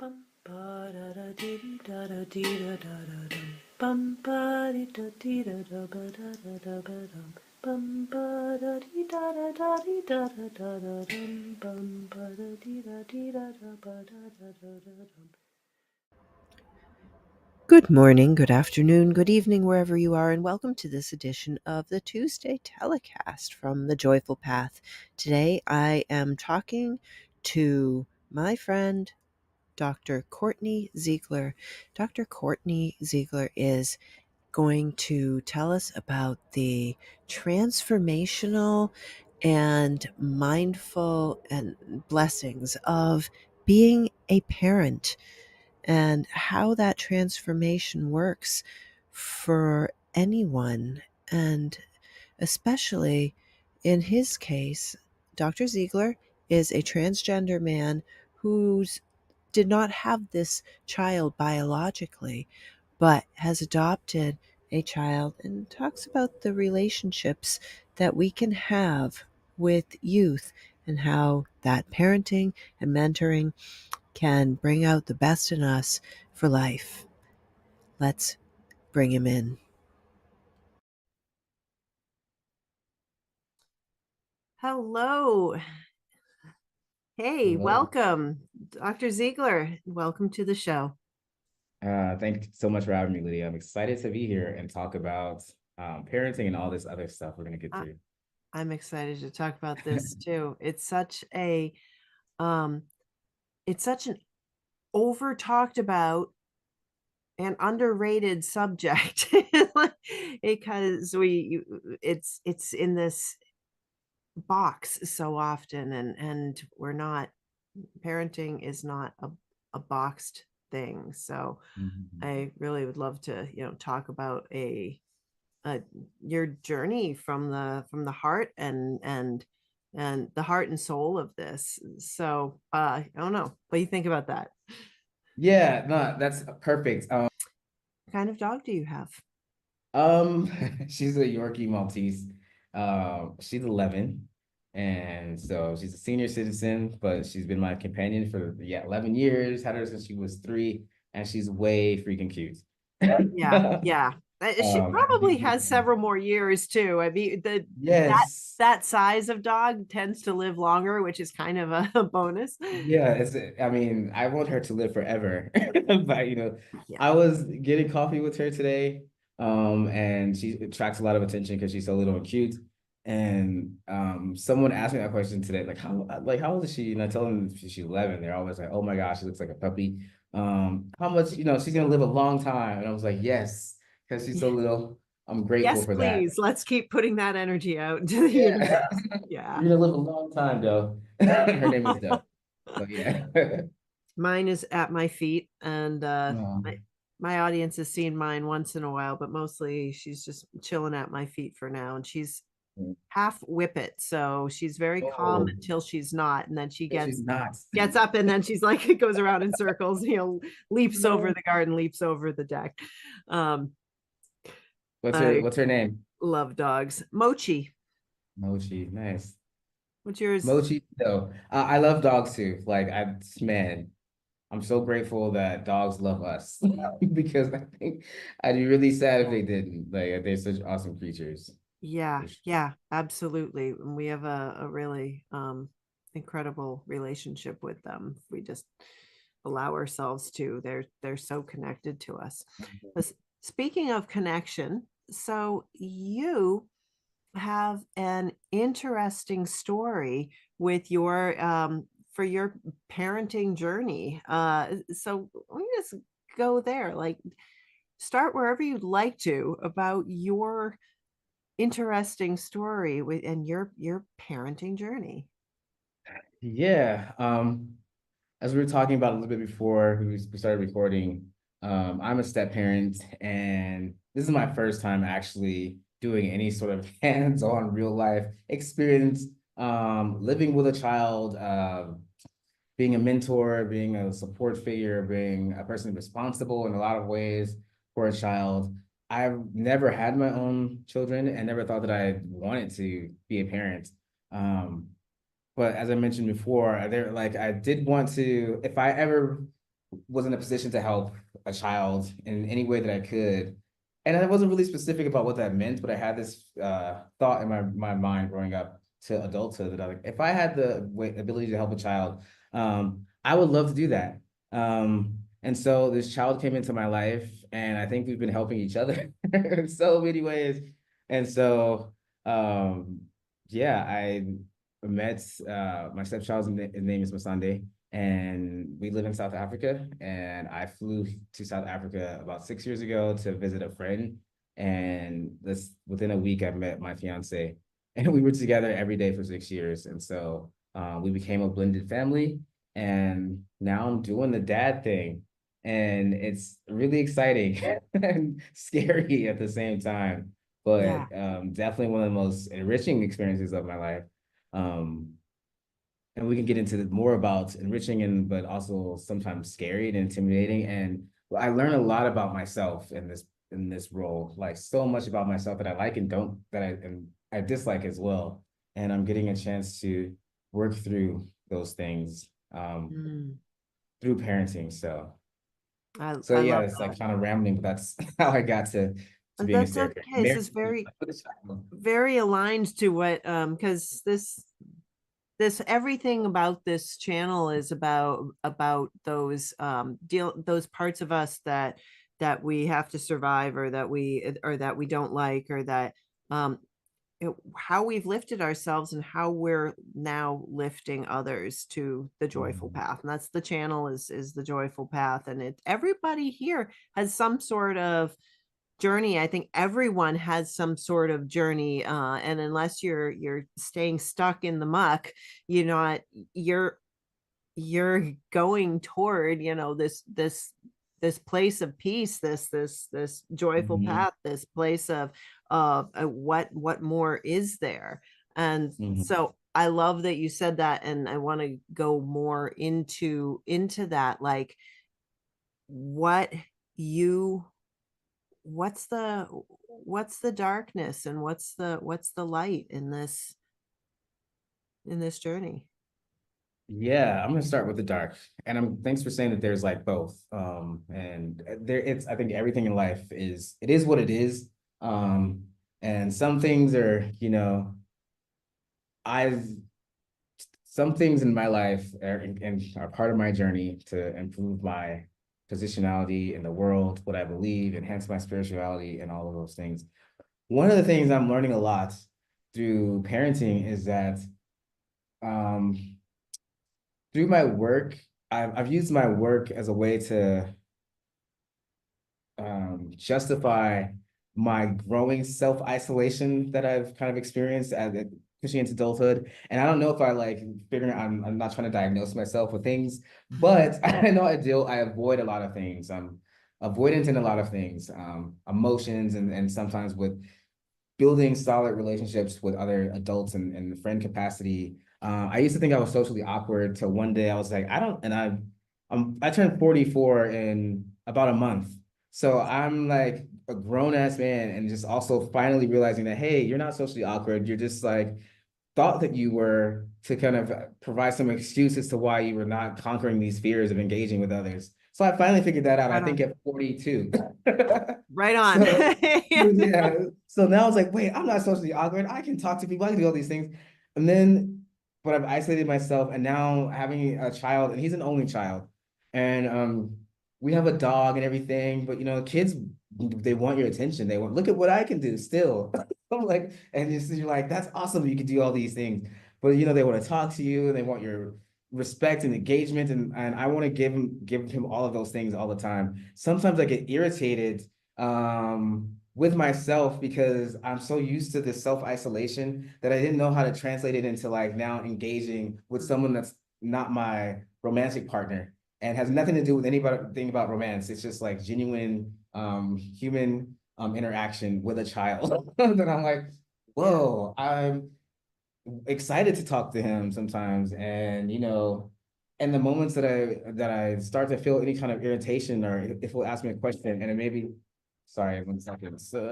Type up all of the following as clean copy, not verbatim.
Bum ba da da dee da da dee da da da dum. Bum ba dee da dee da da ba da da da ba dum. Bum ba da dee da da da dee da da da da dum. Bum ba da dee da da ba da da da da dum. Good morning, good afternoon, good evening, wherever you are, and welcome to this edition of the Tuesday Telecast from the Joyful Path. Today I am talking to my friend, Dr. Kortney Ziegler. Dr. Kortney Ziegler is going to tell us about the transformational and mindful and blessings of being a parent and how that transformation works for anyone. And especially in his case, Dr. Ziegler is a transgender man who did not have this child biologically, but has adopted a child and talks about the relationships that we can have with youth and how that parenting and mentoring can bring out the best in us for life. Let's bring him in. Hello. Hey, Hello. welcome, Dr. Ziegler. Welcome to the show. Thank you so much for having me, Lydia. I'm excited to be here and talk about parenting and all this other stuff we're going to get I- to. I'm excited to talk about this too. Um, it's such an over talked about and underrated subject because it's in this box so often, and we're not parenting is not a boxed thing. So Mhm. I really would love to, talk about a your journey from the heart and the heart and soul of this. So I don't know. What do you think about that? Yeah, no, that's perfect. What kind of dog do you have? Um, she's a Yorkie Maltese. She's 11, and so she's a senior citizen, but she's been my companion for 11 years. Had her since she was 3, and she's way freaking cute. Yeah, yeah. She I probably think has several more years too. I mean, yes. that size of dog tends to live longer, which is kind of a bonus. Yeah, I mean, I want her to live forever. But Yeah. I was getting coffee with her today. And she attracts a lot of attention because she's so little and cute. And someone asked me that question today, how old is she? And I told them she's 11. They're always like, oh my gosh, she looks like a puppy. How much, she's gonna live a long time. And I was like, yes, because she's so little. I'm grateful Yes, for that. please. Let's keep putting that energy out into the Yeah. universe. Yeah. You're gonna live a long time, though. Her name is Doe. So yeah. Mine is at my feet, and Um, my audience has seen mine once in a while, but mostly she's just chilling at my feet for now. And she's half whippet, so she's very calm oh, until she's not, and then she no, she's not. gets up, and then she's like, it goes around in circles, leaps over No. the garden, leaps over the deck. um What's her I What's her name? love dogs. Mochi, Mochi. Nice. what's yours? Mochi. No, I love dogs too. Man, I'm so grateful that dogs love us because I think I'd be really sad if they didn't. Like they're such awesome creatures. Yeah, For sure. yeah, absolutely. And we have a really incredible relationship with them. We just allow ourselves to. They're so connected to us. Speaking of connection, so you have an interesting story with your for your parenting journey. So let me just go there. Like, start wherever you'd like to about your interesting story with and your parenting journey. Yeah. As we were talking about a little bit before we started recording, I'm a step parent, and this is my first time actually doing any sort of hands-on real life experience, living with a child, being a mentor, being a support figure, being a person responsible in a lot of ways for a child. I've never had my own children and never thought that I wanted to be a parent. Um, but as I mentioned before, I did want to, if I ever was in a position to help a child in any way that I could. And I wasn't really specific about what that meant, but I had this thought in my mind growing up to adulthood that I was like, if I had the ability to help a child, I would love to do that. And so this child came into my life, and I think we've been helping each other in so many ways. And so, um, yeah, I met my stepchild's his name is Masande, and we live in South Africa. And I flew to South Africa about 6 years ago to visit a friend. And this within a week, I met my fiance, and we were together every day for 6 years. And so we became a blended family. And now I'm doing the dad thing, and it's really exciting and scary at the same time. Yeah. But definitely one of the most enriching experiences of my life. Um, and we can get into more about enriching and but also sometimes scary and intimidating. And I learn a lot about myself in this role, like so much about myself that I like and don't and I dislike as well. And I'm getting a chance to work through those things Mm. through parenting. So I yeah, love it's that. like kind of rambling, but that's how I got to And being a that's step okay. parent. This Married is very, with a child. very aligned to what, because this everything about this channel is about those those parts of us that we have to survive, or that we don't like, or that um how we've lifted ourselves and how we're now lifting others to the joyful Mhm. path. And that's the channel, is the joyful path. And it everybody here has some sort of journey. I think everyone has some sort of journey, and unless you're staying stuck in the muck, you know, you're you're going toward, this place of peace, this joyful Mhm. path, this place of what more is there. And Mhm. so I love that you said that, and I want to go more into that, like what you what's the darkness, and what's the light in this journey. Yeah, I'm gonna start with the dark. And thanks for saying that there's like both. And there it's I think everything in life is what it is. Um, and some things are, I've some things in my life and are part of my journey to improve my positionality in the world, what I believe, enhance my spirituality, and all of those things. One of the things I'm learning a lot through parenting is that um, through my work, I've used my work as a way to justify my growing self-isolation that I've kind of experienced as pushing into adulthood. And I don't know if I like figuring I'm not trying to diagnose myself with things, but I know I avoid a lot of things. I'm avoidant in a lot of things, emotions and sometimes with building solid relationships with other adults and the friend capacity. I used to think I was socially awkward till one day I was like, I don't, and I turned 44 in about a month. So I'm like a grown ass man and just also finally realizing that, hey, you're not socially awkward. You're just like thought that you were to kind of provide some excuse as to why you were not conquering these fears of engaging with others. So I finally figured that out, I Right think on. at 42. Right on. So yeah. So now I was like, wait, I'm not socially awkward. I can talk to people. I can do all these things. And then, but I've isolated myself, and now having a child, and he's an only child, and we have a dog and everything. But kids, they want your attention. They want look at what I can do still. I'm like, and you're like, that's awesome. You can do all these things, but they want to talk to you, and they want your respect and engagement, and I want to give him all of those things all the time. Sometimes I get irritated with myself because I'm so used to this self-isolation that I didn't know how to translate it into like now engaging with someone that's not my romantic partner and has nothing to do with anything about romance. It's just like genuine human interaction with a child. That I'm like, Yeah. whoa, I'm excited to talk to him sometimes. And in the moments that I start to feel any kind of irritation, or if he'll ask me a question and it maybe sorry, 1 second. Sorry.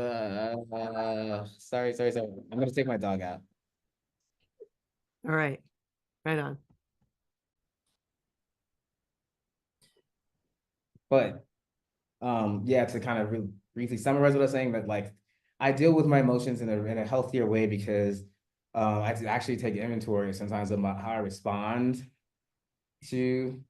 I'm gonna take my dog out. All right. Right on. But yeah, to kind of briefly summarize what I was saying, that like I deal with my emotions in a healthier way because I actually take inventory sometimes of how I respond to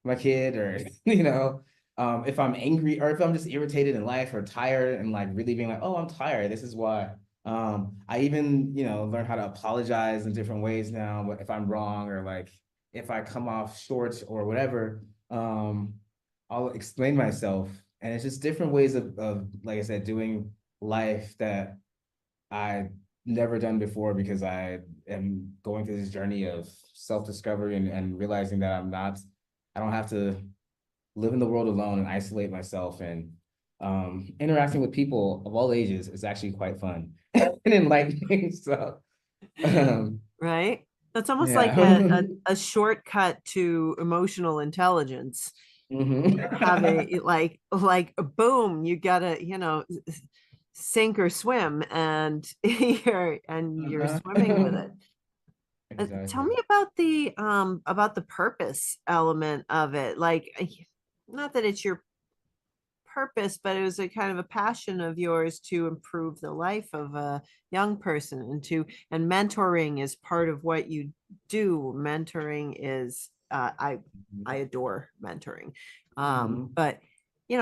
my kid, or if I'm angry or if I'm just irritated in life or tired, and like really being like, oh, I'm tired, this is why. I even learn how to apologize in different ways now, but if I'm wrong, or like if I come off short or whatever, I'll explain myself. And it's just different ways of like I said, doing life that I never done before, because I am going through this journey of self-discovery, and realizing that I don't have to live in the world alone and isolate myself. And interacting with people of all ages is actually quite fun and enlightening. So Right? That's almost like yeah. a shortcut to emotional intelligence. Having Mhm. like boom, you gotta, sink or swim, and you're swimming with Uh-huh. it. Tell me Exactly. about the purpose element of it. Like, not that it's your purpose, but it was a kind of a passion of yours to improve the life of a young person, and mentoring is part of what you do. Mentoring is I adore mentoring. Mhm. But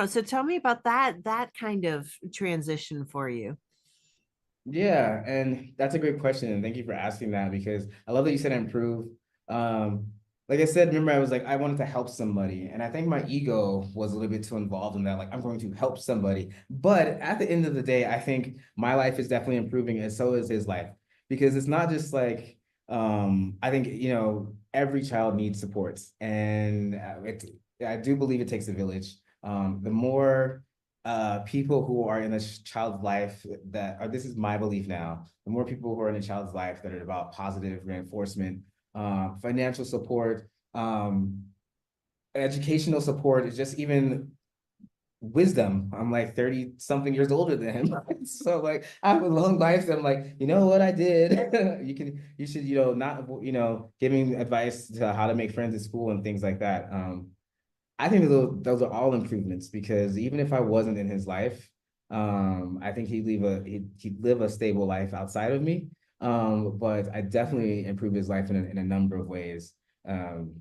so tell me about that kind of transition for you. Yeah, and that's a great question, and thank you for asking that, because I love that you said improve. Um, like I said, remember I was like I wanted to help somebody, and I think my ego was a little bit too involved in that. Like I'm going to help somebody, but at the end of the day, I think my life is definitely improving, and so is his life, because it's not just like I think every child needs supports, and I do believe it takes a village. The more people who are in a child's life that, or this is my belief now, the more people who are in a child's life that are about positive reinforcement, financial support, educational support, is just even wisdom. I'm like 30 something years older than him. So like I have a long life that I'm like, you know what I did? You should, not, giving advice to how to make friends at school and things like that. I think those are all improvements, because even if I wasn't in his life, I think he'd live a stable life outside of me. But I definitely improve his life in a number of ways. Um,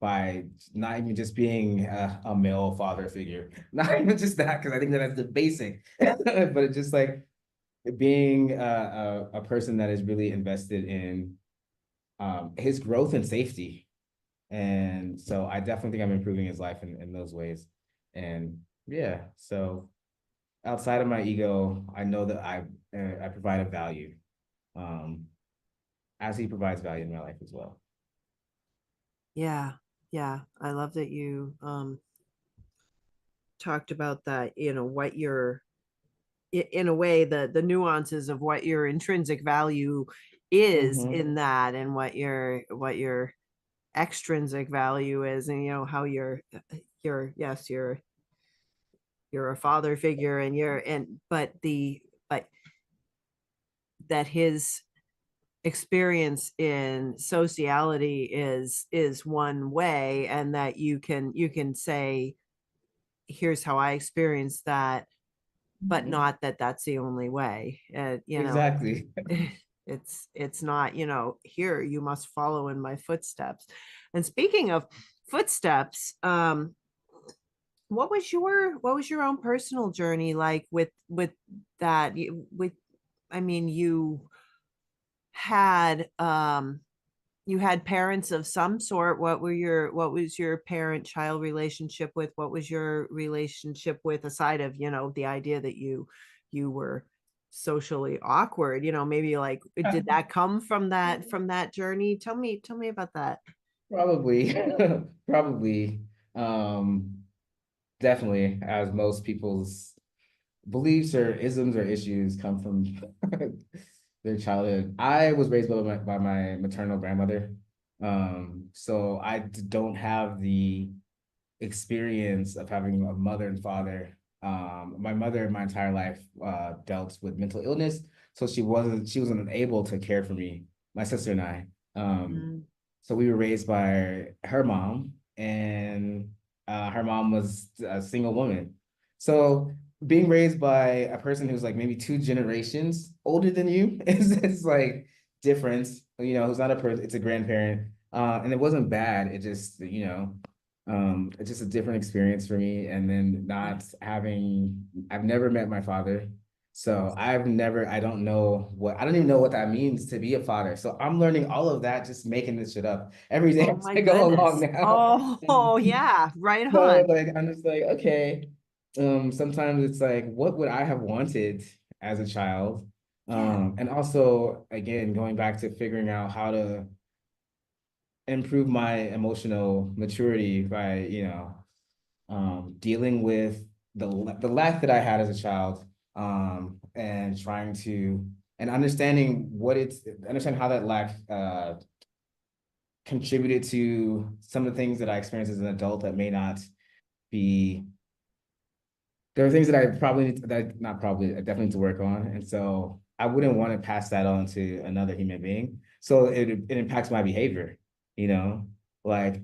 by not even just being a male father figure, not even just that, because I think that that's the basic, but it's just like being a person that is really invested in his growth and safety. And so I definitely think I'm improving his life in those ways. And yeah, so outside of my ego, I know that I provide a value, um, as he provides value in my life as well. Yeah, yeah, I love that you talked about that. What your in a way, the nuances of what your intrinsic value is Mm-hmm. in that, and what your extrinsic value is, and how yes, you're a father figure, and you're and but that his experience in sociality is one way, and that you can say, here's how I experienced that, but Mm-hmm. not that that's the only way. Exactly. It's not, here you must follow in my footsteps. And speaking of footsteps, what was your own personal journey like with that? With I mean, had um you had parents of some sort. What was your parent child relationship with? What was your relationship with, aside of the idea that you were socially awkward? Maybe, like, did that come from that journey? Tell me about that. Probably, probably, um, definitely, as most people's beliefs or isms or issues come from their childhood. I was raised by my maternal grandmother. So don't have the experience of having a mother and father. My mother, my entire life, dealt with mental illness, so she wasn't able to care for me, my sister and I. Um, Mm. so we were raised by her mom, and her mom was a single woman. So being raised by a person who's like maybe two generations older than you is like different, who's not a person, it's a grandparent. And it wasn't bad. It just, it's just a different experience for me. And then not having, I've never met my father. So I don't even know what that means to be a father. So I'm learning all of that, just making this shit up every day Oh as my I go along goodness. now. Oh, yeah, right So on. like I'm just like, okay. Sometimes it's like, what would I have wanted as a child? Yeah. And also again, going back to figuring out how to improve my emotional maturity by, dealing with the lack that I had as a child, and trying to and understand how that lack contributed to some of the things that I experienced as an adult that may not be there are things that I probably need to, that not probably I definitely need to work on, and so I wouldn't want to pass that on to another human being. So it impacts my behavior, you know, like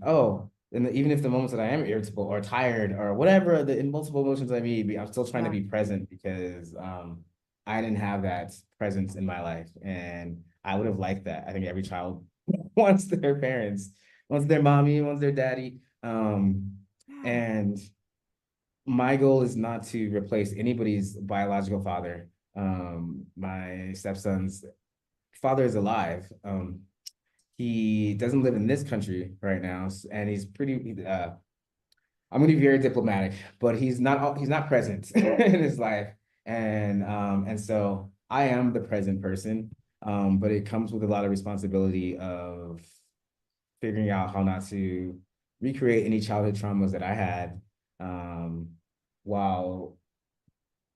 and even if the moments that I am irritable or tired or whatever the multiple emotions I may be, I'm still trying to Yeah. be present because I didn't have that presence in my life, and I would have liked that. I think every child wants their parents, wants their mommy, wants their daddy, Yeah. and my goal is not to replace anybody's biological father. My stepson's father is alive. He doesn't live in this country right now, and he's pretty. I'm going to be very diplomatic, but he's not present in his life, and so I am the present person. But it comes with a lot of responsibility of figuring out how not to recreate any childhood traumas that I had, while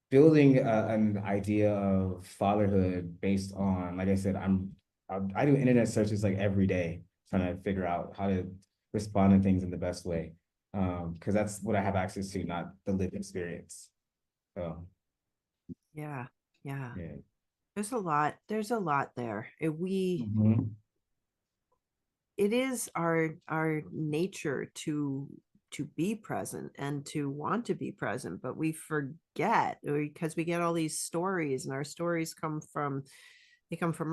building an idea of fatherhood based on, like I said, I do internet searches like every day, trying to figure out how to respond to things in the best way, because that's what I have access to, not the lived experience. So Yeah. Yeah. yeah. There's a lot there. Mhm. It is our nature to be present and to want to be present, but we forget because we get all these stories, and our stories come from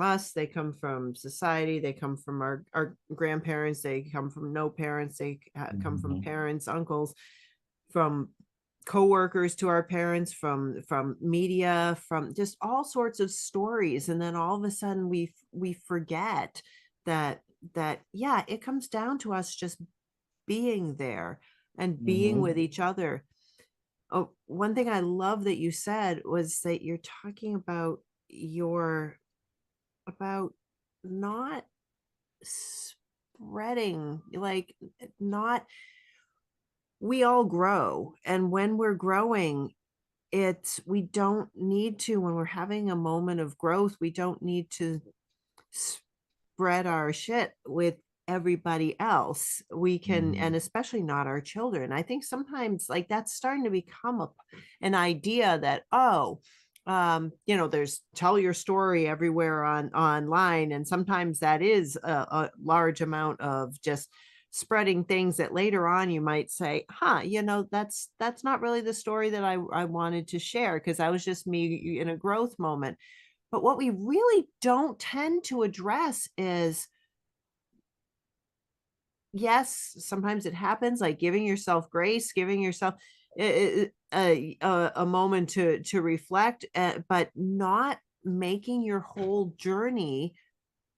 us, they come from society, they come from our grandparents, they come from no parents, they come from Mhm. parents, uncles, from coworkers to our parents, from media, from just all sorts of stories, and then all of a sudden we forget that yeah, it comes down to us just being there and being with Mhm. each other. Oh, one thing I love that you said was that you're talking about your about not spreading, like, not, we all grow, and when we're growing, we don't need to, when we're having a moment of growth, we don't need to spread our shit with everybody else. We can, and Mhm. especially not our children. I think sometimes like that's starting to become an idea that, oh, there's tell your story everywhere online, and sometimes that is a large amount of just spreading things that later on you might say, huh, that's not really the story that I wanted to share, because I was just me in a growth moment. But what we really don't tend to address is, yes, sometimes it happens, like giving yourself grace, giving yourself a moment to reflect, but not making your whole journey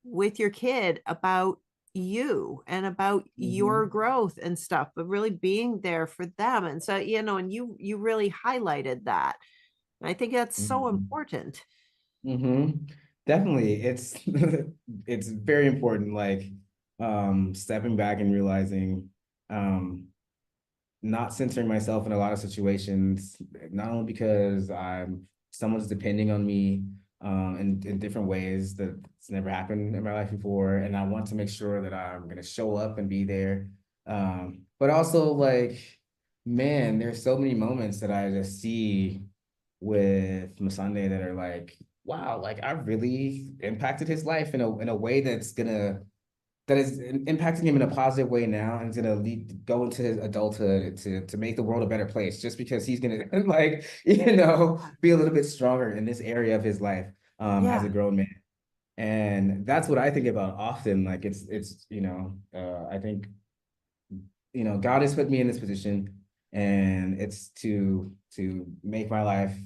with your kid about you and about your Mhm. growth and stuff, but really being there for them. And so, and you really highlighted that. And I think that's so Mhm. important. Mm-hmm. Definitely. It's very important, like stepping back and realizing um not censoring myself in a lot of situations, not only because someone's depending on me in different ways that's never happened in my life before. And I want to make sure that I'm gonna show up and be there. But also like, man, there's so many moments that I just see with Masande that are like, wow, like I really impacted his life in a way that's gonna that is impacting him in a positive way now, and is gonna lead go into his adulthood to make the world a better place, just because he's gonna like be a little bit stronger in this area of his life as a Yeah. grown man. And that's what I think about often. Like I think God has put me in this position, and it's to make my life,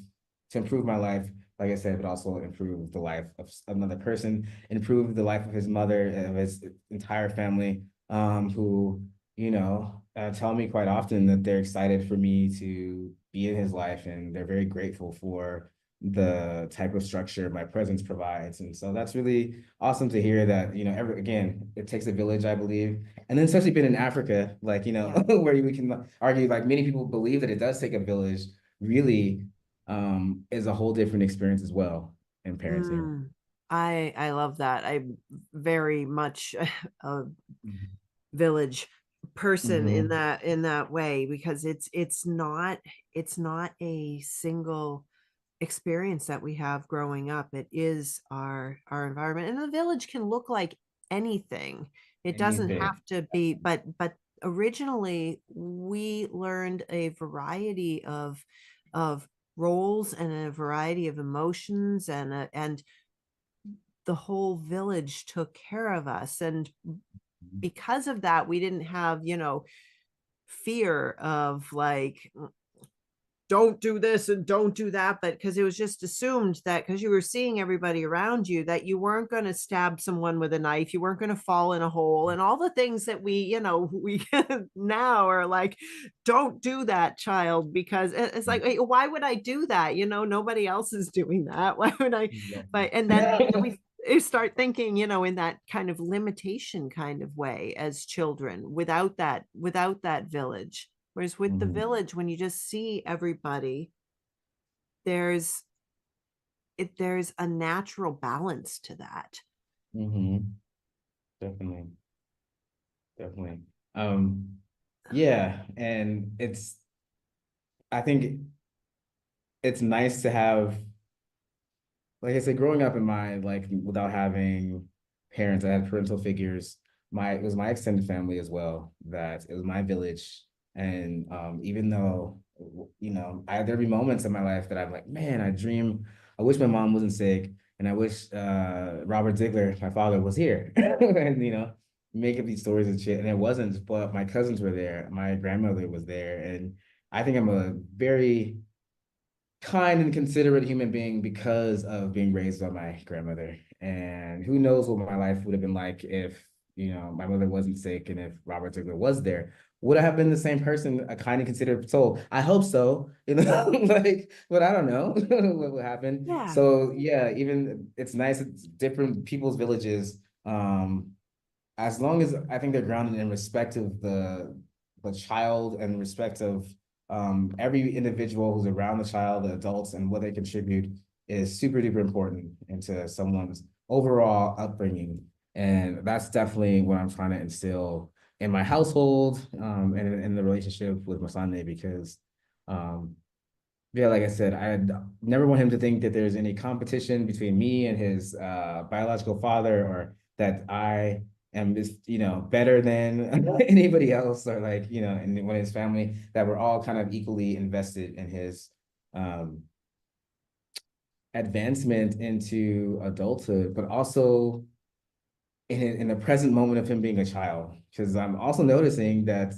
to improve my life, like I said, but also improve the life of another person, improve the life of his mother, of his entire family, who tell me quite often that they're excited for me to be in his life, and they're very grateful for the type of structure my presence provides. And so that's really awesome to hear that, again, it takes a village, I believe. And then especially being in Africa, like, Yeah. where we can argue, like many people believe that it does take a village, really is a whole different experience as well in parenting. Mm. I love that. I'm very much a village person in Mm-hmm. that way, because it's not a single experience that we have growing up. It is our environment, and the village can look like anything. It doesn't Anything. have to be, but originally we learned a variety of roles and a variety of emotions, and the whole village took care of us. And because of that, we didn't have, fear of like, don't do this and don't do that, but because it was just assumed that because you were seeing everybody around you, that you weren't going to stab someone with a knife, you weren't going to fall in a hole, and all the things that we now are like, don't do that, child, because it's like, why would I do that? Nobody else is doing that. Why would I? But and then we start thinking, in that kind of limitation kind of way as children, without that village. Whereas with the Mm-hmm. village, when you just see everybody, there's there's a natural balance to that. Mm-hmm. Definitely. Definitely. Um, yeah, and I think it's nice to have, like I said, growing up in my like without having parents, I had parental figures. It was my extended family as well. That it was my village, and even though there'd be moments in my life that I'm like, man, I wish my mom wasn't sick, and I wish Robert Ziegler, my father, was here, and make up these stories and shit. And it wasn't, but my cousins were there, my grandmother was there, and I think I'm a very kind and considerate human being because of being raised by my grandmother. And who knows what my life would have been like if, my mother wasn't sick, and if Robert Ziegler was there. Would I have been the same person, a kind and considerate soul? I hope so. Like, but I don't know what will happen. Yeah. So yeah, even it's nice. It's different people's villages. As long as I think they're grounded in respect of the child, and respect of every individual who's around the child, the adults, and what they contribute is super duper important into someone's overall upbringing. And that's definitely what I'm trying to instill in my household, and in the relationship with Masande, because um, yeah, like I said, I never want him to think that there's any competition between me and his biological father, or that I am just, better than anybody else, or like, in one of his family, that we're all kind of equally invested in his um, advancement into adulthood, but also in the present moment of him being a child. Because I'm also noticing that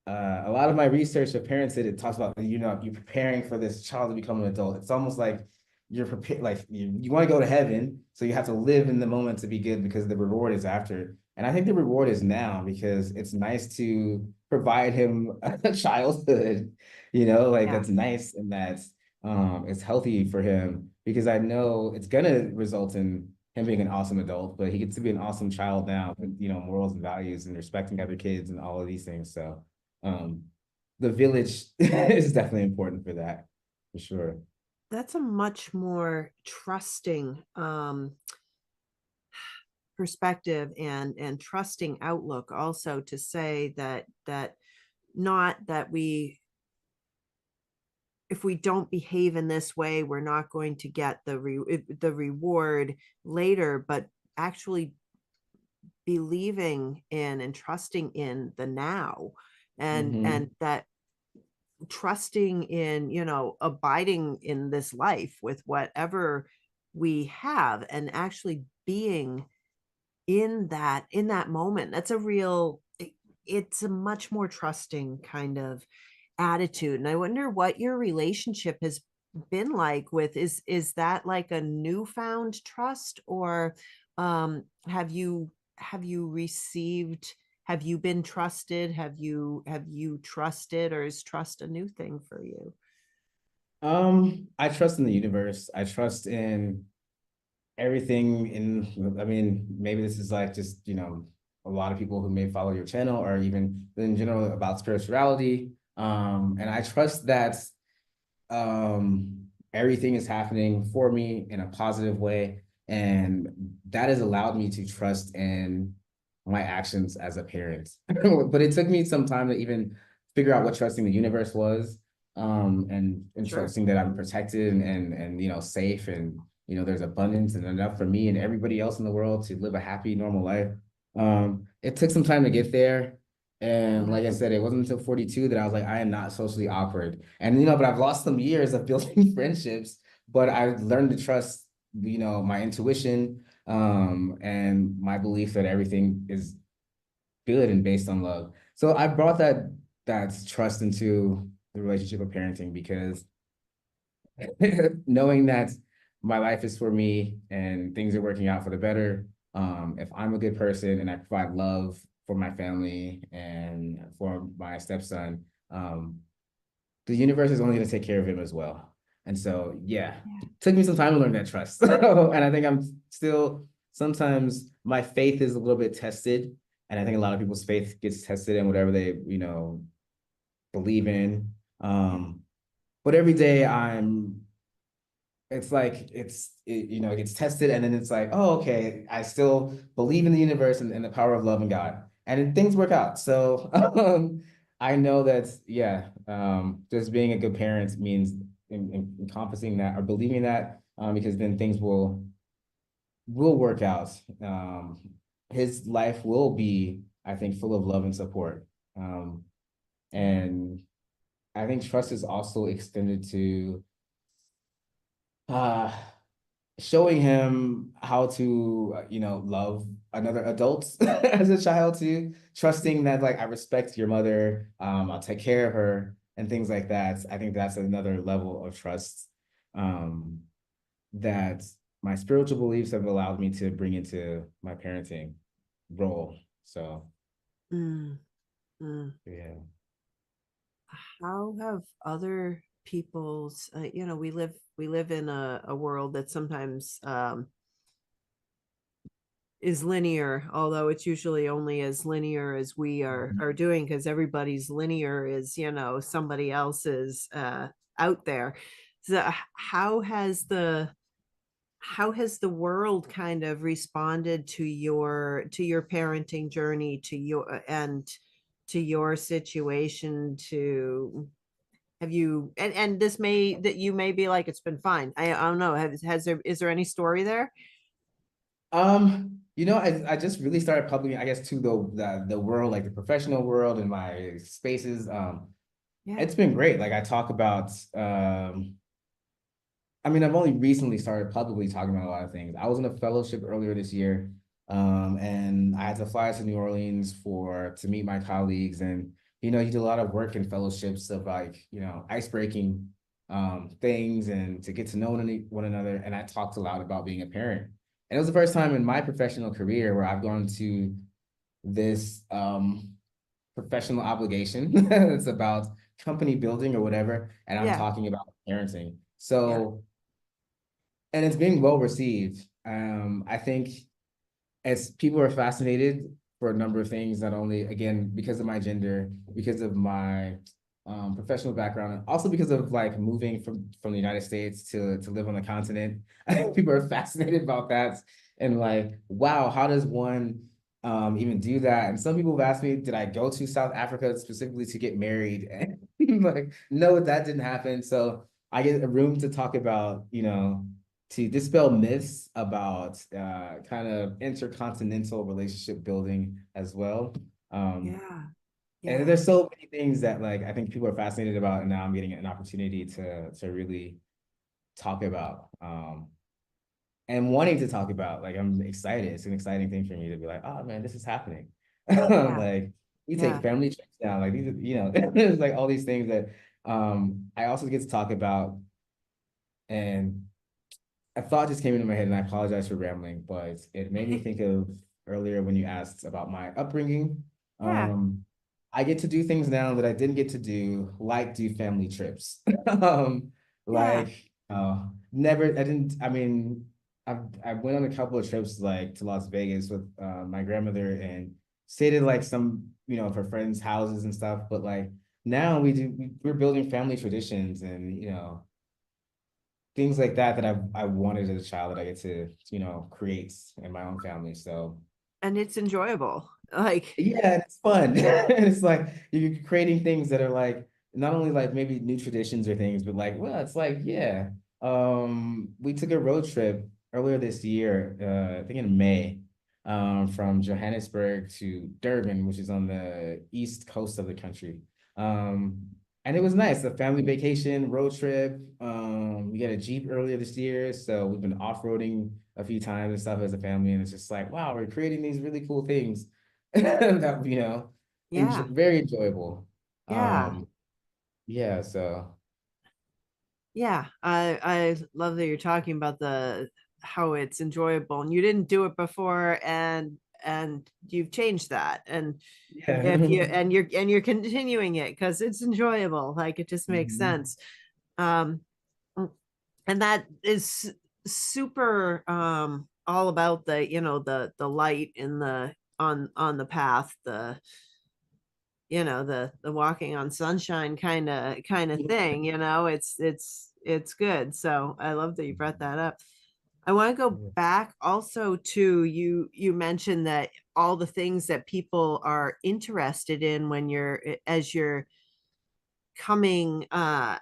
a lot of my research of parents it talks about you're preparing for this child to become an adult. It's almost like you're prepared, like you want to go to heaven, so you have to live in the moment to be good, because the reward is after. And I think the reward is now, because it's nice to provide him a childhood, like Yeah. that's nice, and that's it's healthy for him, because I know it's gonna result in him being an awesome adult, but he gets to be an awesome child now with morals and values and respecting other kids and all of these things. So um, the village is definitely important for that, for sure. That's a much more trusting perspective, and trusting outlook, also, to say that not that we if we don't behave in this way, we're not going to get the reward later, but actually believing in and trusting in the now, and Hmm. that trusting in, abiding in this life with whatever we have, and actually being in that moment. That's a real it's a much more trusting kind of attitude. And I wonder what your relationship has been like with, is that like a newfound trust, or have you received, have you been trusted, have you trusted, or is trust a new thing for you? I trust in the universe. I trust in everything in, I mean, maybe this is like just, a lot of people who may follow your channel or even in general about spirituality. And I trust that everything is happening for me in a positive way. And that has allowed me to trust in my actions as a parent. But it took me some time to even figure out what trusting the universe was, and Sure. trusting that I'm protected and safe, and there's abundance and enough for me and everybody else in the world to live a happy, normal life. It took some time to get there. And Yeah. like I said, it wasn't until 42 that I was like, I am not socially awkward. And but I've lost some years of building friendships, but I've learned to trust, my intuition, and my belief that everything is good and based on love. So I brought that trust into the relationship of parenting because knowing that my life is for me and things are working out for the better. If I'm a good person and I provide love for my family and for my stepson, the universe is only going to take care of him as well. And so, yeah, Yeah. it took me some time to learn that trust. And I think I'm still, sometimes my faith is a little bit tested. And I think a lot of people's faith gets tested in whatever they, believe in. Yeah. But every day it's like it gets tested, and then it's like, oh, okay, I still believe in the universe and the power of love and God, and then things work out. So I know that, yeah, just being a good parent means encompassing that or believing that, because then things will work out. His life will be, I think, full of love and support. Yeah. And I think trust is also extended to uh showing him how to, love another adult as a child too, trusting that, like, I respect your mother, I'll take care of her and things like that. I think that's another level of trust, um, that my spiritual beliefs have allowed me to bring into my parenting role. So, Mm, mm. yeah. How have other people's, we live in a world that sometimes is linear, although it's usually only as linear as we are Mhm. doing, because everybody's linear is, somebody else's out there. So how has the world kind of responded to your parenting journey, to your situation, to have you, and this may, that you may be like, it's been fine. I don't know. Is there any story there? I just really started publishing, I guess, to the world, like the professional world and my spaces. Yeah. It's been great. Like I talk about, I mean, I've only recently started publicly talking about a lot of things. I was in a fellowship earlier this year, and I had to fly to New Orleans to meet my colleagues, and you do a lot of work in fellowships of, like, ice breaking, things, and to get to know one another. And I talked a lot about being a parent, and it was the first time in my professional career where I've gone to this professional obligation. It's about company building or whatever, and I'm Yeah. talking about parenting. Yeah. So, and it's being well received. I think as people are fascinated for a number of things, not only, again, because of my gender, because of my professional background, and also because of, like, moving from the United States to live on the continent. I think people are fascinated about that, and like, wow, how does one even do that? And some people have asked me, did I go to South Africa specifically to get married? And like, no, that didn't happen. So I get a room to talk about, to dispel myths about kind of intercontinental relationship building as well. Um, Yeah. and Yeah. there's so many things that like I think people are fascinated about, and now I'm getting an opportunity to really talk about. And wanting to talk about. Like I'm excited. It's an exciting thing for me to be like, oh man, this is happening. Yeah. Like we take Yeah. family trips now. Like these are, there's like all these things that I also get to talk about. And a thought just came into my head, and I apologize for rambling, but it made me think of earlier when you asked about my upbringing. Yeah. Um, I get to do things now that I didn't get to do, like do family trips. Yeah. Like never, I didn't, I mean, I went on a couple of trips like to Las Vegas with my grandmother and stayed at like some, of her friends' houses and stuff. But like now we're building family traditions and, things like that that I wanted as a child that I get to, create in my own family. So And it's enjoyable. Like, yeah, and it's fun. And it's like you're creating things that are like not only like maybe new traditions or things, but like, well, it's like, yeah. We took a road trip earlier this year, I think in May, from Johannesburg to Durban, which is on the east coast of the country. Um, and it was nice, a family vacation, road trip. We got a Jeep earlier this year, so we've been off-roading a few times and stuff as a family, and it's just like, wow, we're creating these really cool things that yeah. very enjoyable. Yeah. Yeah, so Yeah. I love that you're talking about the how it's enjoyable and you didn't do it before and you've changed that. And yeah. if you and you're continuing it because it's enjoyable. Like it just makes Mhm. sense. Um and that is super all about the the light in the on the path, the walking on sunshine kind of thing. It's good. So I love that you brought that up. I want to go Yeah. back also to you mentioned that all the things that people are interested in when coming uh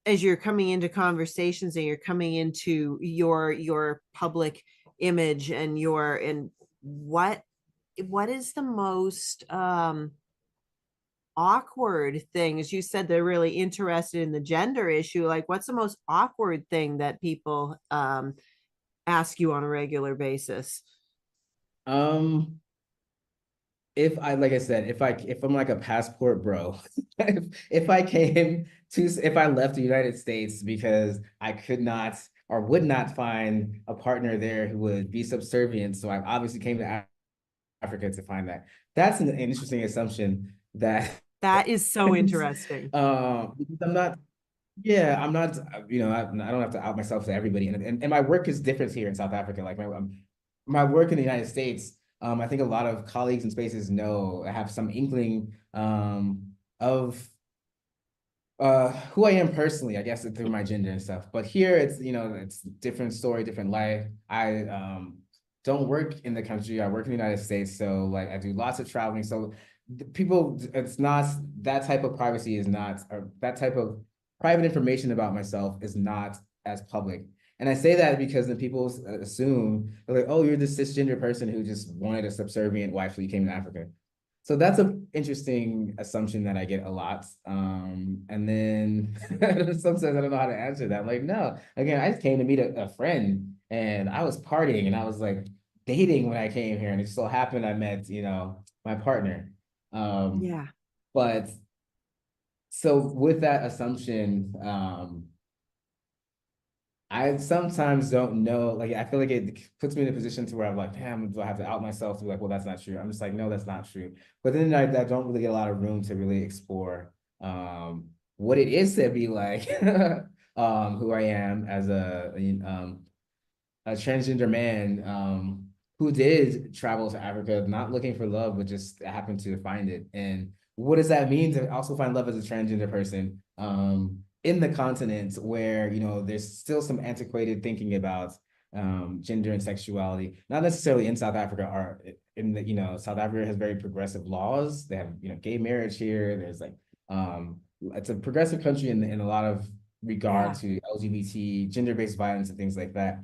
you're coming into conversations and you're coming into your public image and what is the most awkward thing? As you said, they're really interested in the gender issue. Like what's the most awkward thing that people ask you on a regular basis? Um, if I like I said, if I'm like a passport bro, if I came if I left the United States because I could not or would not find a partner there who would be subservient, so I obviously came to Africa to find that. That's an interesting assumption that That is so interesting. because I'm not. Yeah, I'm not, I don't have to out myself to everybody. And my work is different here in South Africa. Like my work in the United States, I think a lot of colleagues and spaces know, have some inkling of who I am personally, I guess through my gender and stuff. But here it's, it's different story, different life. I don't work in the country. I work in the United States. So like I do lots of traveling. So people, it's not that type of privacy is not, or that type of private information about myself is not as public. And I say that because then people assume they're like, oh, you're this cisgender person who just wanted a subservient wife so you came to Africa. So that's an interesting assumption that I get a lot. And then sometimes I don't know how to answer that. I'm like, no, again, I just came to meet a friend and I was partying and I was like dating when I came here. And it just so happened I met, my partner. Um, Yeah. but so with that assumption, I sometimes don't know. Like, I feel like it puts me in a position to where I'm like, damn, do I have to out myself to be like, well, that's not true. I'm just like, no, that's not true. But then I don't really get a lot of room to really explore what it is to be like who I am as a transgender man who did travel to Africa, not looking for love, but just happened to find it. And what does that mean to also find love as a transgender person in the continent where, there's still some antiquated thinking about gender and sexuality, not necessarily in South Africa or in the, South Africa has very progressive laws. They have, gay marriage here. There's like, it's a progressive country in a lot of regard Yeah. to LGBT, gender-based violence and things like that.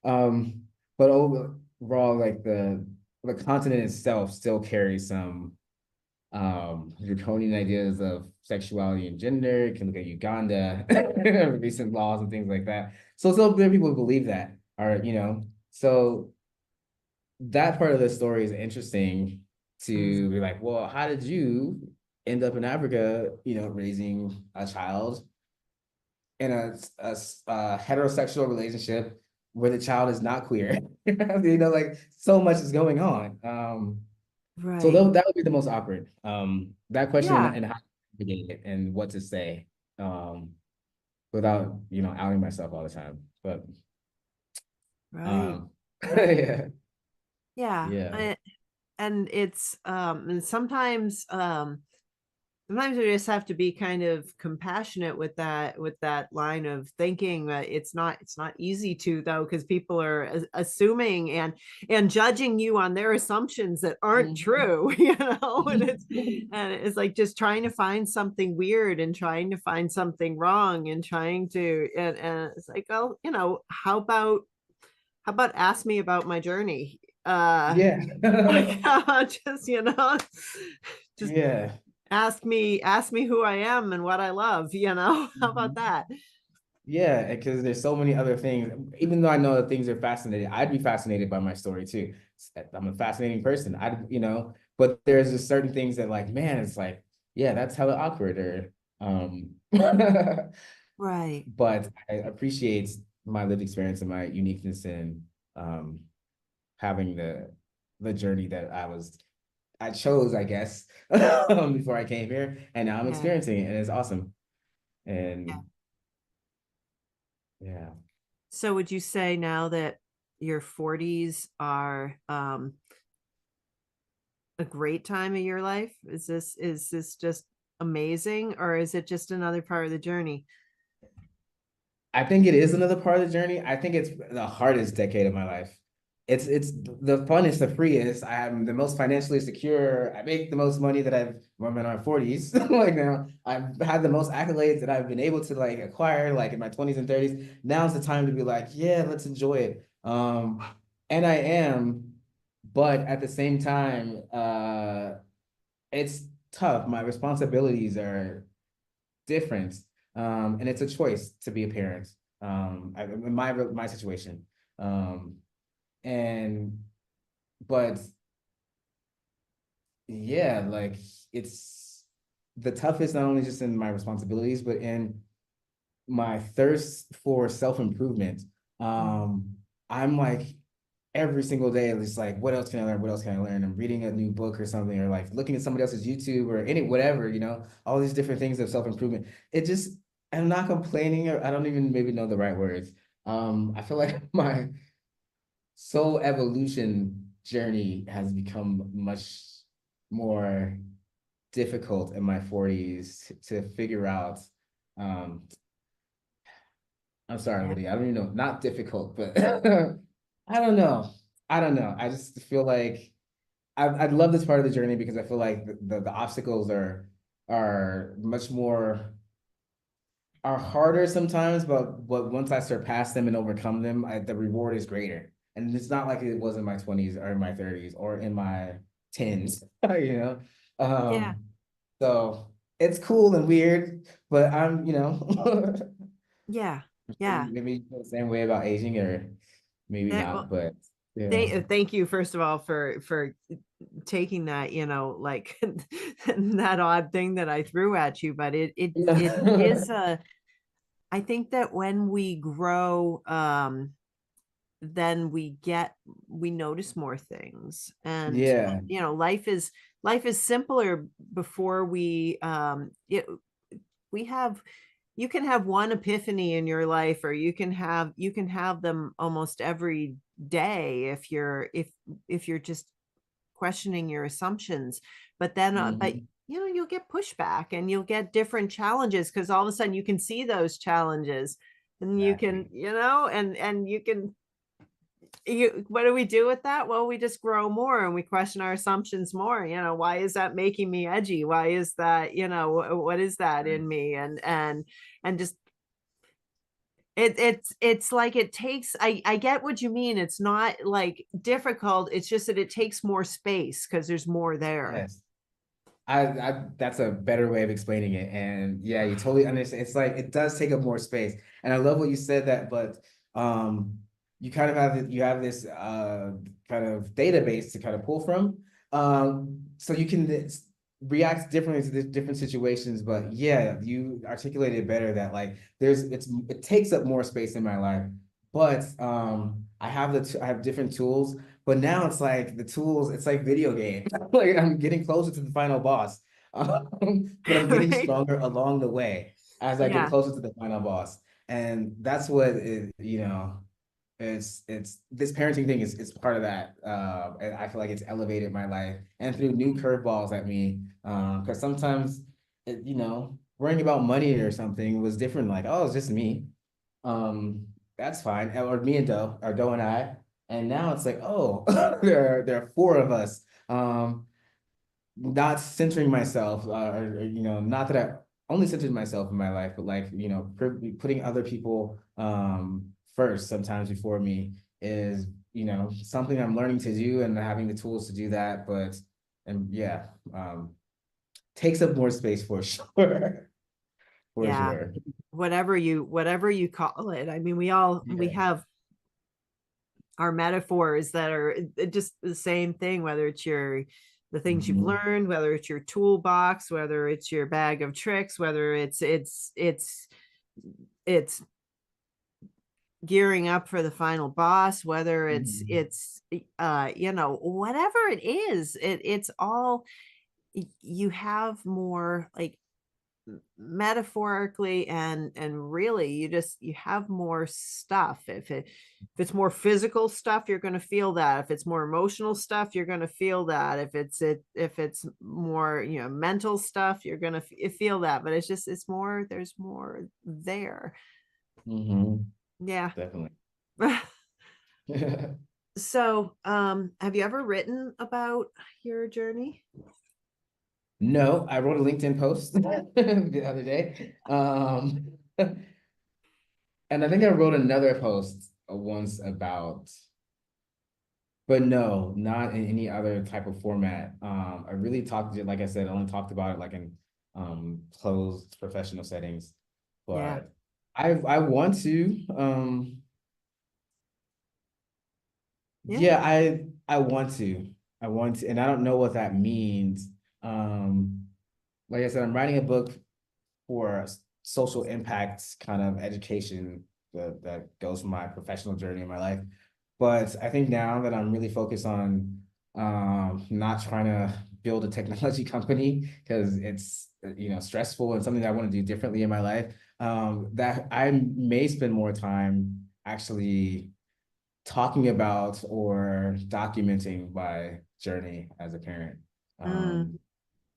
Um, but overall, like the continent itself still carries some draconian ideas of sexuality and gender. You can look at Uganda, recent laws and things like that. So still there are people who believe that, or so that part of the story is interesting to Mhm. be like, well, how did you end up in Africa, raising a child in a heterosexual relationship where the child is not queer? Like so much is going on. So Right. that would be the most awkward. That question Yeah. and how to navigate it and what to say, without, outing myself all the time. But Right. um, Right. yeah, Yeah. yeah. And it's and sometimes we just have to be kind of compassionate with that line of thinking that it's not easy to, though, because people are assuming and judging you on their assumptions that aren't Mhm. true, and it's like just trying to find something weird and trying to find something wrong and trying to and it's like, oh, how about ask me about my journey? Yeah. Like, just just Yeah. ask me who I am and what I love. How about Mhm. that? Yeah, because there's so many other things. Even though I know that things are fascinating, I'd be fascinated by my story too. I'm a fascinating person. But there's just certain things that like, man, it's like, yeah, that's hella awkward or Right. but I appreciate my lived experience and my uniqueness in um having the journey that I chose, I guess, before I came here, and now I'm Yeah. experiencing it, and it's awesome. Yeah. And yeah, So would you say now that your 40s are a great time of your life? Is this just amazing, or is it just another part of the journey? I think it is another part of the journey. I think it's the hardest decade of my life. It's the funnest, the freest. I'm the most financially secure. I make the most money that I'm in my 40s. Like now, I've had the most accolades that I've been able to like acquire like in my 20s and 30s. Now's the time to be like, yeah, let's enjoy it. And I am, but at the same time, it's tough. My responsibilities are different. And it's a choice to be a parent. In my situation. Um, and but yeah, like it's the toughest not only just in my responsibilities, but in my thirst for self-improvement. Mhm. I'm like every single day, it's like, what else can I learn? What else can I learn? I'm reading a new book or something, or like looking at somebody else's YouTube or any whatever, all these different things of self-improvement. It just, I'm not complaining, or I don't even maybe know the right words. I feel like my soul evolution journey has become much more difficult in my 40s to figure out. Um, I'm sorry, Yeah. Lydia. I don't even know. Not difficult, but I don't know. I don't know. I just feel like I love this part of the journey because I feel like the obstacles are much more are harder sometimes, but once I surpass them and overcome them, the reward is greater. And it's not like it was in my 20s or in my 30s or in my 10s, you know. Yeah. So it's cool and weird, but I'm Yeah. Yeah. maybe you feel the same way about aging, or maybe That well, not, but yeah. thank you first of all for taking that, like that odd thing that I threw at you, but it is Yeah. a I think that when we grow, then we notice more things, and Yeah. life is simpler before we have you can have one epiphany in your life, or you can have them almost every day if you're just questioning your assumptions. But Mhm. you'll get pushback and you'll get different challenges, because all of a sudden you can see those challenges, and you can Exactly. and you can what do we do with that? Well, we just grow more and we question our assumptions more. Why is that making me edgy? Why is that? What is that Right. in me? And just It's like it takes, I get what you mean. It's not like difficult. It's just that it takes more space because there's more there. Yes. I that's a better way of explaining it. And yeah, you totally understand. It's like it does take up more space. And I love what you said that, but um you kind of have you have this kind of database to kind of pull from. So you can react differently to the different situations. But yeah, you articulated it better that like it takes up more space in my life. But I have different tools, but now it's like the tools, it's like video games. Like I'm getting closer to the final boss. But I'm getting Right? stronger along the way as I get Yeah. closer to the final boss. And that's what it's this parenting thing is part of that. And I feel like it's elevated my life and threw new curveballs at me. Because sometimes worrying about money or something was different, like, oh, it's just me. That's fine. Or me and Doe, or Doe and I. And now it's like, oh, there are four of us. Not centering myself, not that I only centered myself in my life, but like, putting other people first sometimes before me is, something I'm learning to do and having the tools to do that. And yeah, takes up more space for sure, for Yeah. sure. Whatever you call it. I mean, we Yeah. have our metaphors that are just the same thing, whether it's the things you've Mhm. learned, whether it's your toolbox, whether it's your bag of tricks, whether it's gearing up for the final boss, whether Mhm. whatever it is, it's all, you have more, like, metaphorically and really, you have more stuff. If it's more physical stuff, you're going to feel that. If it's more emotional stuff, you're going to feel that. If it's more, mental stuff, you're going to feel that. But it's more, there's more there. Mhm. Yeah. Definitely. So, have you ever written about your journey? No, I wrote a LinkedIn post the other day. And I think I wrote another post once about, but no, not in any other type of format. I really talked, like I said, I only talked about it like in closed professional settings. Yeah. But I want to, Yeah. yeah, I want to. I want to, and I don't know what that means. Um, like I said, I'm writing a book for social impact kind of education that goes from my professional journey in my life. But I think now that I'm really focused on not trying to build a technology company because it's stressful and something that I want to do differently in my life, that I may spend more time actually talking about or documenting my journey as a parent. Mm,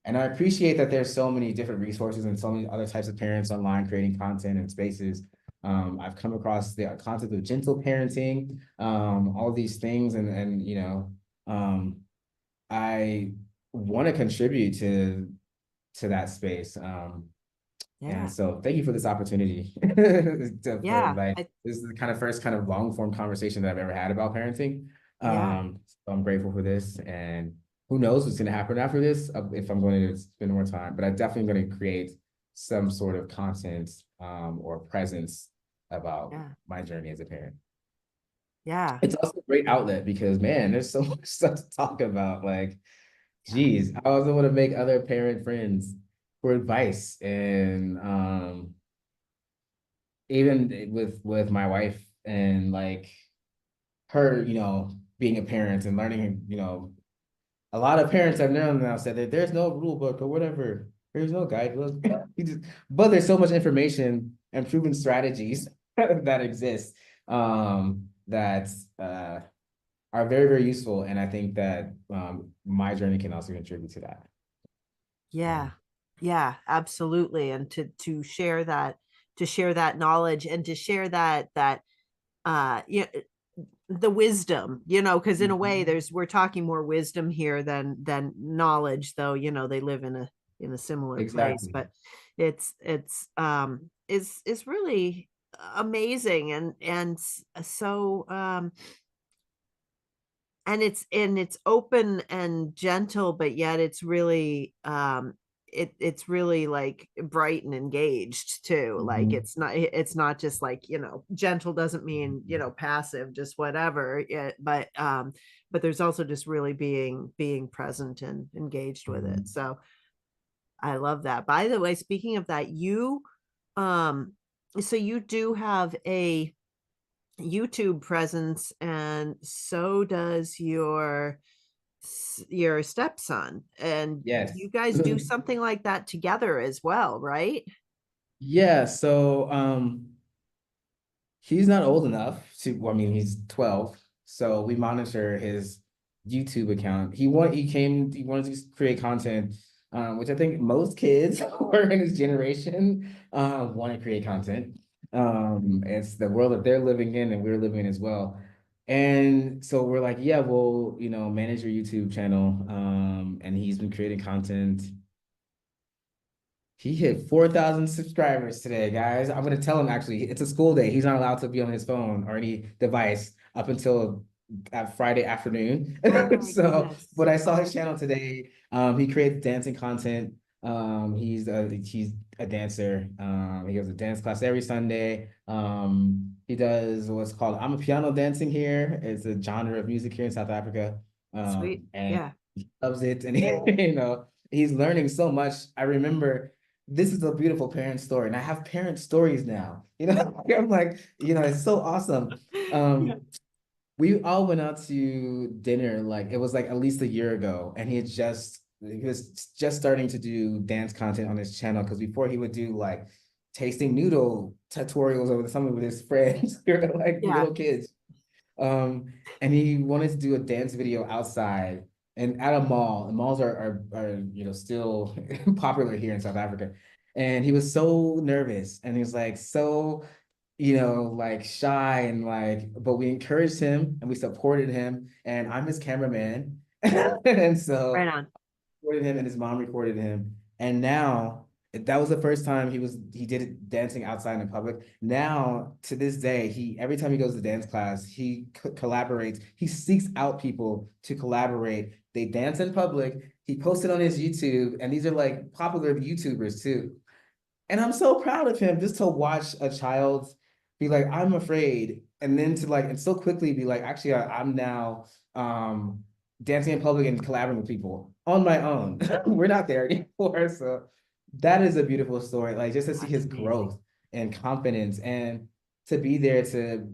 And I appreciate that there's so many different resources and so many other types of parents online creating content and spaces. I've come across the concept of gentle parenting, all these things, and I want to contribute to that space. And yeah. so thank you for this opportunity Yeah. this is the kind of first kind of long form conversation that I've ever had about parenting. Yeah. So I'm grateful for this, and who knows what's going to happen after this if I'm going to spend more time, but I definitely going to create some sort of content or presence about Yeah. my journey as a parent. Yeah. It's also a great outlet because man, there's so much stuff to talk about. Like, Yeah. geez, I was able to make other parent friends for advice and even with my wife and like her, being a parent and learning, a lot of parents I've known now said that there's no rule book or whatever. There's no guidebook. But there's so much information and proven strategies that exist that are very, very useful. And I think that my journey can also contribute to that. Yeah. Um, Yeah, absolutely. And to share that knowledge, and to share that yeah, the wisdom, because in a way mhm. we're talking more wisdom here than knowledge, though, they live in a similar place. Exactly. But it's really amazing and so and it's open and gentle, but yet it's really it's really like bright and engaged too. Like Mhm. it's not just like, gentle doesn't mean, passive, just whatever. But there's also just really being present and engaged with it. Mhm. So I love that. By the way, speaking of that, um so you do have a YouTube presence, and so does your stepson, and Yes. you guys do something like that together as well, right? Yeah, so he's not old enough to, well, I mean, he's 12. So we monitor his YouTube account. He wanted to create content, which I think most kids who are in his generation want to create content. It's the world that they're living in and we're living in as well. And so we're like, yeah, we'll, manage your YouTube channel. And he's been creating content. He hit 4,000 subscribers today, guys. I'm gonna tell him actually, it's a school day. He's not allowed to be on his phone or any device up until Friday afternoon. Oh my So, goodness. but I saw his Oh, channel today. He creates dancing content. He's a dancer. He goes to dance class every Sunday. He does what's called I'm a piano dancing here. It's a genre of music here in South Africa. sweet. And Yeah. he loves it. And he's learning so much. I remember this is a beautiful parent story, and I have parent stories now. I'm like, it's so awesome. Yeah. We all went out to dinner, like it was like at least a year ago, and he was just starting to do dance content on his channel because before he would do like tasting noodle tutorials over the summer with his friends. We were like Yeah. little kids. And he wanted to do a dance video outside and at a mall. And malls are still popular here in South Africa. And he was so nervous and he was like so, like shy and like, but we encouraged him and we supported him. And I'm his cameraman. And Right so on. recorded him and his mom recorded him. And now that was the first time he did it dancing outside in public. Now to this day, he every time he goes to dance class, he collaborates. He seeks out people to collaborate. They dance in public. He posted on his YouTube, and these are like popular YouTubers too. And I'm so proud of him just to watch a child be like, I'm afraid. And then to like, and so quickly be like, actually, I'm now dancing in public and collaborating with people on my own. We're not there anymore. So that is a beautiful story. Like just to see That's his amazing. growth and confidence and to be there to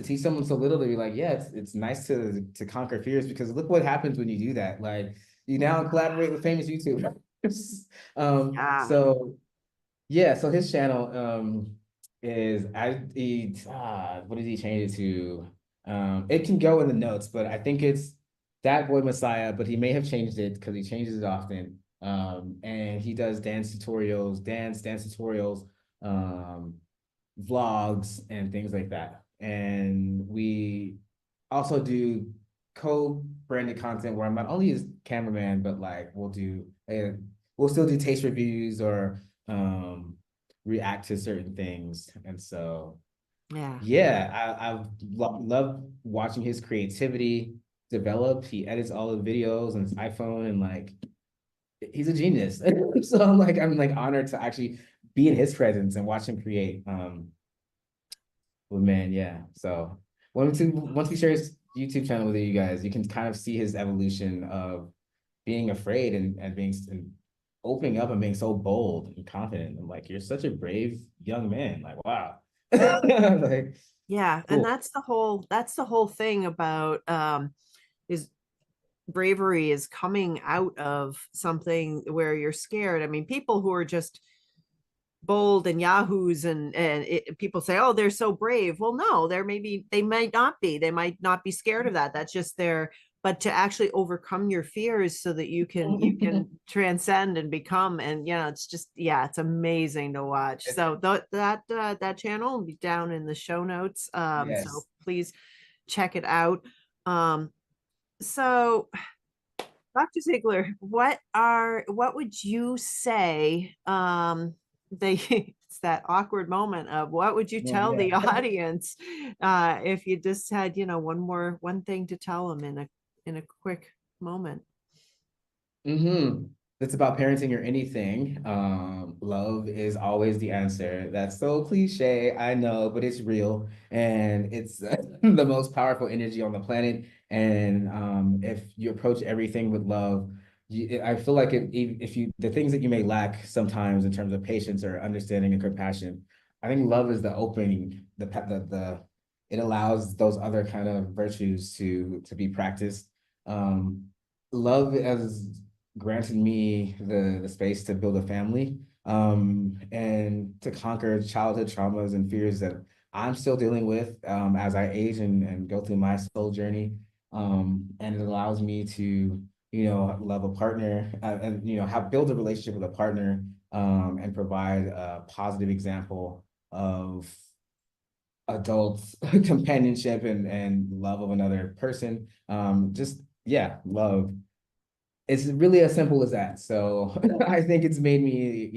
teach someone so little to be like, yeah, it's nice to conquer fears because look what happens when you do that. Like you now collaborate with famous YouTubers. Yeah. So yeah, so his channel is what did he change it to? It can go in the notes, but I think it's that boy Messiah, but he may have changed it because he changes it often. And he does dance tutorials, um, vlogs and things like that. And we also do co-branded content where I'm not only his cameraman, but like we'll still do taste reviews or react to certain things. And so Yeah. yeah, I've loved watching his creativity develop. He edits all the videos on his iPhone and like he's a genius. So I'm like honored to actually be in his presence and watch him create. Well, man, yeah. So once we share his YouTube channel with you guys, you can kind of see his evolution of being afraid and being and opening up and being so bold and confident. I'm like, you're such a brave young man. Like, wow. Like, Yeah. And cool. that's the whole thing about is bravery is coming out of something where you're scared. I mean, people who are just bold and yahoos people say, oh, they're so brave. Well, no, they might not be. They might not be scared of that. That's just their, but to actually overcome your fears so that you can transcend and become, and it's just, yeah, it's amazing to watch. It's, So that channel will be down in the show notes, so yes. please check it out. So Dr. Ziegler, what would you say they it's that awkward moment of what would you Well, tell yeah. the audience if you just had, one thing to tell them in a quick moment. Mm-hmm. It's about parenting or anything. Love is always the answer. That's so cliche, I know, but it's real, and it's the most powerful energy on the planet. And if you approach everything with love, I feel like if you the things that you may lack sometimes in terms of patience or understanding and compassion, I think love is the opening. It allows those other kind of virtues to be practiced. Love as granted me the space to build a family, and to conquer childhood traumas and fears that I'm still dealing with, as I age and go through my soul journey. And it allows me to, love a partner, and, have build a relationship with a partner, and provide a positive example of adult companionship and love of another person. Just, yeah, love. It's really as simple as that. So I think it's made me,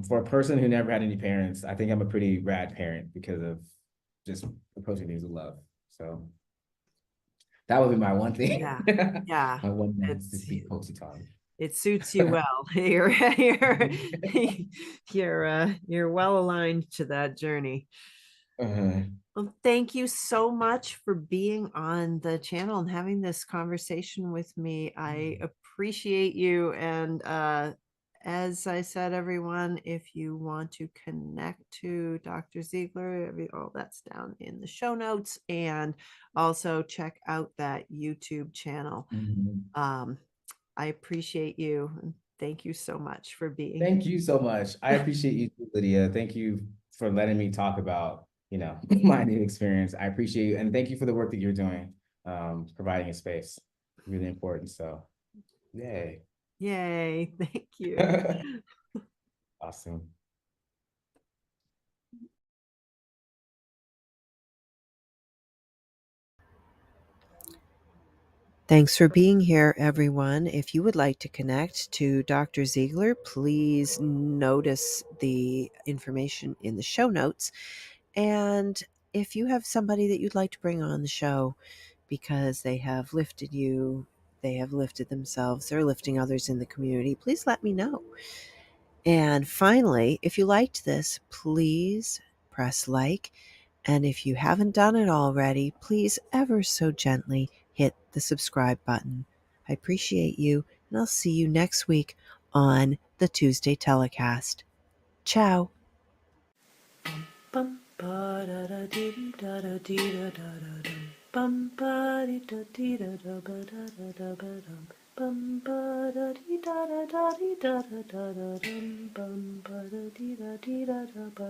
for a person who never had any parents, I think I'm a pretty rad parent because of just approaching things with love. So that would be my one thing. Yeah, yeah. My one month to It's speak Pokey tongue. it suits you well. You're well aligned to that journey. Uh, Well, thank you so much for being on the channel and having this conversation with me. I appreciate you. And as I said, everyone, if you want to connect to Dr. Ziegler, all that's down in the show notes. And also check out that YouTube channel. mhm. Um, I appreciate you. And thank you so much for being Thank you so much. I appreciate you too, Lydia. Thank you for letting me talk about, my new experience. I appreciate you. And thank you for the work that you're doing, providing a space. Really important. So, yay. Yay. Thank you. Awesome. Thanks for being here, everyone. If you would like to connect to Dr. Ziegler, please notice the information in the show notes. And if you have somebody that you'd like to bring on the show because they have lifted you, they have lifted themselves, they're lifting others in the community, please let me know. And finally, if you liked this, please press like. And if you haven't done it already, please ever so gently hit the subscribe button. I appreciate you, and I'll see you next week on the Tuesday Telecast. Ciao. Bum ba da da dee da da dee da da da dum. Bum ba dee da dee da da ba da da da ba dum. Bum ba da dee da da da dee da da da da dum. Bum ba da dee da ba.